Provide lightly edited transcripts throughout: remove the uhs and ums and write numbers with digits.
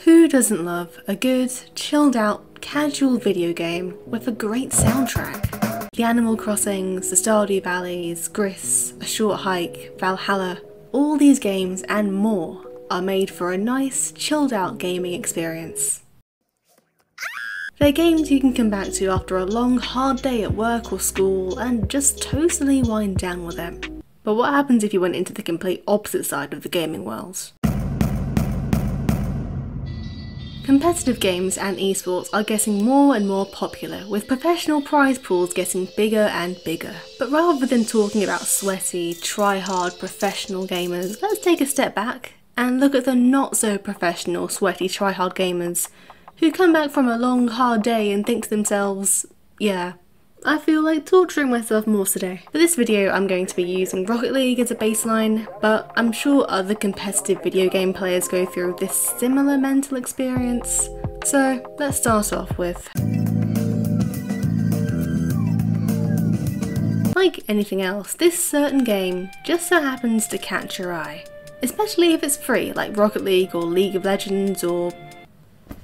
Who doesn't love a good, chilled out, casual video game with a great soundtrack? The Animal Crossings, the Stardew Valleys, Gris, A Short Hike, Valhalla, all these games and more are made for a nice, chilled out gaming experience. They're games you can come back to after a long, hard day at work or school and just totally wind down with them. But what happens if you went into the complete opposite side of the gaming world? Competitive games and esports are getting more and more popular, with professional prize pools getting bigger and bigger. But rather than talking about sweaty, try-hard professional gamers, let's take a step back and look at the not-so-professional, sweaty, try-hard gamers who come back from a long, hard day and think to themselves, yeah, I feel like torturing myself more today. For this video I'm going to be using Rocket League as a baseline, but I'm sure other competitive video game players go through this similar mental experience. So let's start off with... Like anything else, this certain game just so happens to catch your eye. Especially if it's free, like Rocket League or League of Legends or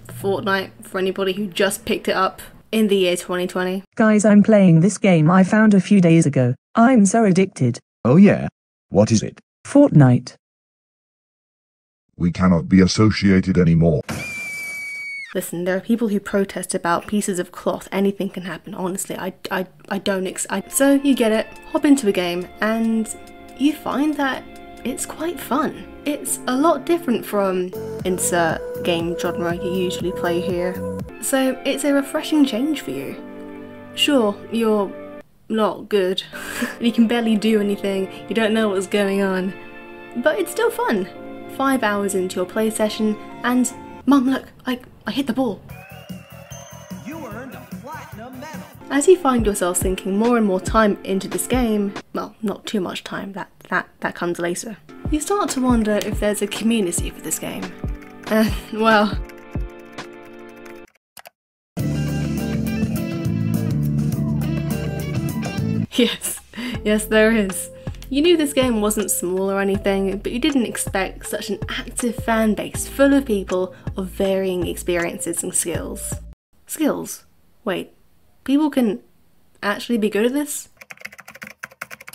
Fortnite for anybody who just picked it up in the year 2020. Guys, I'm playing this game I found a few days ago. I'm so addicted. Oh yeah? What is it? Fortnite. We cannot be associated anymore. Listen, there are people who protest about pieces of cloth. Anything can happen, honestly. I don't so you get it, hop into a game, and you find that it's quite fun. It's a lot different from insert game genre you usually play here. So it's a refreshing change for you. Sure, you're not good. You can barely do anything, you don't know what's going on. But it's still fun. 5 hours into your play session and, Mum, look, I hit the ball. You earned a platinum medal. As you find yourself sinking more and more time into this game, well, not too much time, that comes later, you start to wonder if there's a community for this game. Well... Yes there is. You knew this game wasn't small or anything, but you didn't expect such an active fan base full of people of varying experiences and skills. Skills? Wait, people can actually be good at this?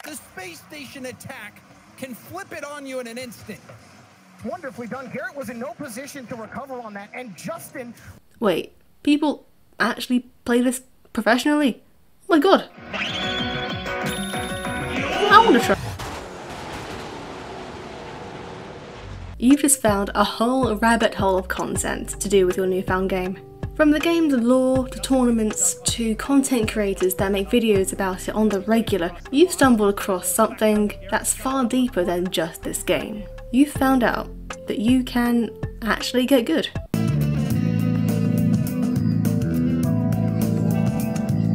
The space station attack can flip it on you in an instant. Wonderfully done. Garrett was in no position to recover on that, and Justin... Wait, people actually play this professionally? Oh my god! I want to try. You've just found a whole rabbit hole of content to do with your newfound game. From the game's lore, to tournaments, to content creators that make videos about it on the regular, you've stumbled across something that's far deeper than just this game. You've found out that you can actually get good.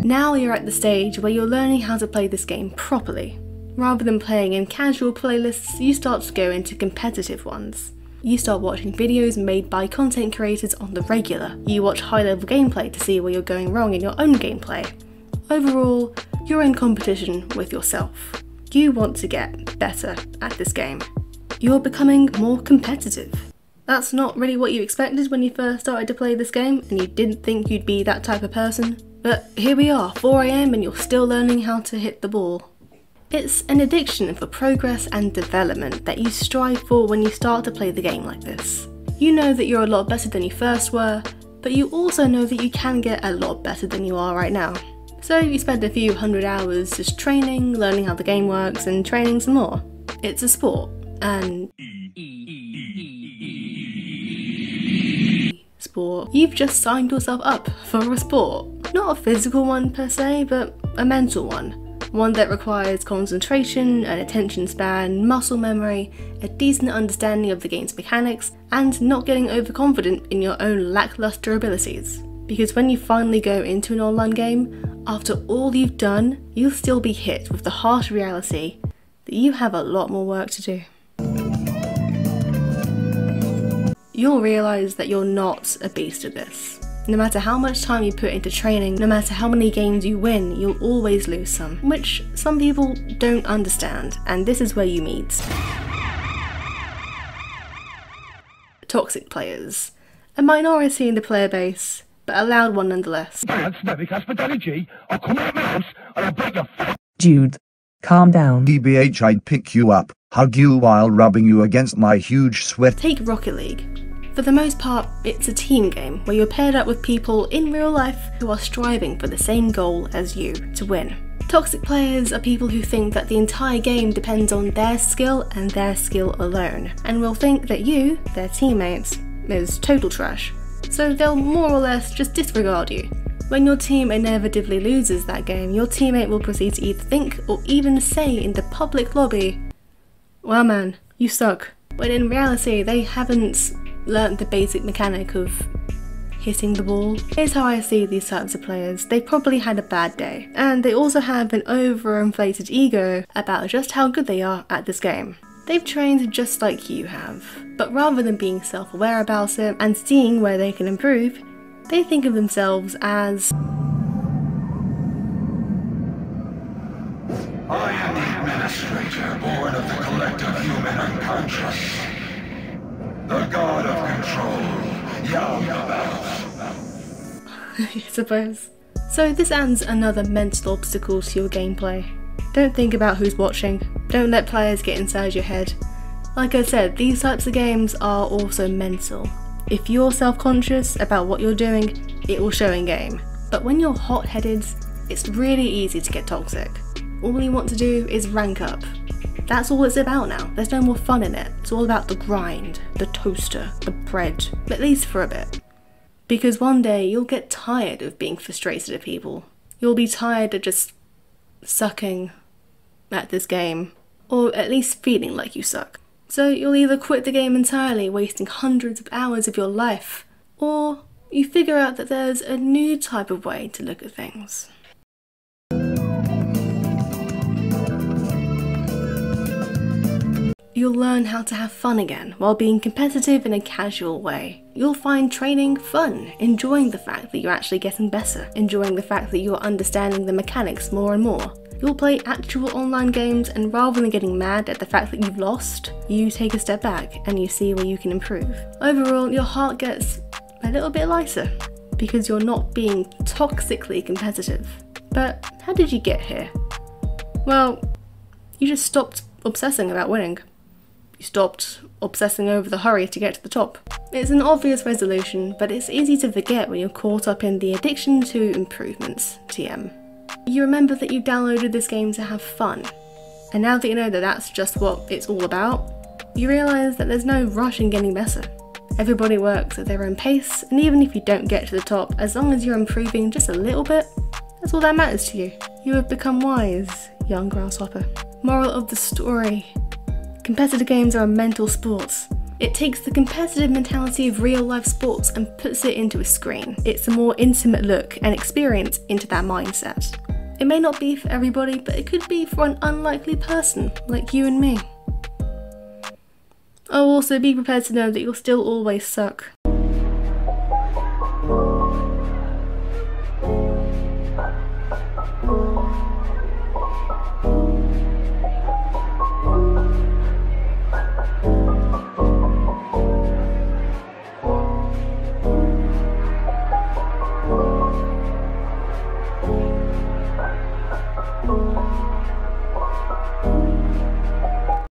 Now you're at the stage where you're learning how to play this game properly. Rather than playing in casual playlists, you start to go into competitive ones. You start watching videos made by content creators on the regular. You watch high-level gameplay to see where you're going wrong in your own gameplay. Overall, you're in competition with yourself. You want to get better at this game. You're becoming more competitive. That's not really what you expected when you first started to play this game, and you didn't think you'd be that type of person. But here we are, 4 AM, and you're still learning how to hit the ball. It's an addiction for progress and development that you strive for when you start to play the game like this. You know that you're a lot better than you first were, but you also know that you can get a lot better than you are right now. So you spend a few hundred hours just training, learning how the game works, and training some more. It's a sport, and... sport. You've just signed yourself up for a sport. Not a physical one per se, but a mental one. One that requires concentration, an attention span, muscle memory, a decent understanding of the game's mechanics, and not getting overconfident in your own lackluster abilities. Because when you finally go into an online game, after all you've done, you'll still be hit with the harsh reality that you have a lot more work to do. You'll realise that you're not a beast at this. No matter how much time you put into training, no matter how many games you win, you'll always lose some, which some people don't understand, and this is where you meet toxic players. A minority in the player base, but a loud one nonetheless. Jude, calm down. TBH, I'd pick you up, hug you while rubbing you against my huge sweat. Take Rocket League. For the most part, it's a team game where you're paired up with people in real life who are striving for the same goal as you, to win. Toxic players are people who think that the entire game depends on their skill and their skill alone, and will think that you, their teammates, is total trash. So they'll more or less just disregard you. When your team inevitably loses that game, your teammate will proceed to either think or even say in the public lobby, "Well man, you suck," when in reality they haven't learnt the basic mechanic of hitting the ball. Here's how I see these types of players. They probably had a bad day, and they also have an overinflated ego about just how good they are at this game. They've trained just like you have, but rather than being self-aware about it and seeing where they can improve, they think of themselves as I am the administrator, born of the collective human unconscious. The god of control, Yaldabaoth. I suppose. So this adds another mental obstacle to your gameplay. Don't think about who's watching. Don't let players get inside your head. Like I said, these types of games are also mental. If you're self-conscious about what you're doing, it will show in game. But when you're hot-headed, it's really easy to get toxic. All you want to do is rank up. That's all it's about now. There's no more fun in it. It's all about the grind, the toaster, the bread, at least for a bit. Because one day you'll get tired of being frustrated at people. You'll be tired of just sucking at this game, or at least feeling like you suck. So you'll either quit the game entirely, wasting hundreds of hours of your life, or you figure out that there's a new type of way to look at things. You'll learn how to have fun again while being competitive in a casual way. You'll find training fun, enjoying the fact that you're actually getting better, enjoying the fact that you're understanding the mechanics more and more. You'll play actual online games, and rather than getting mad at the fact that you've lost, you take a step back and you see where you can improve. Overall, your heart gets a little bit lighter because you're not being toxically competitive. But how did you get here? Well, you just stopped obsessing about winning. You stopped obsessing over the hurry to get to the top. It's an obvious resolution, but it's easy to forget when you're caught up in the addiction to improvements, TM. You remember that you downloaded this game to have fun, and now that you know that that's just what it's all about, you realise that there's no rush in getting better. Everybody works at their own pace, and even if you don't get to the top, as long as you're improving just a little bit, that's all that matters to you. You have become wise, young grasshopper. Moral of the story: competitive games are a mental sport. It takes the competitive mentality of real-life sports and puts it into a screen. It's a more intimate look and experience into that mindset. It may not be for everybody, but it could be for an unlikely person like you and me. Oh, also be prepared to know that you'll still always suck.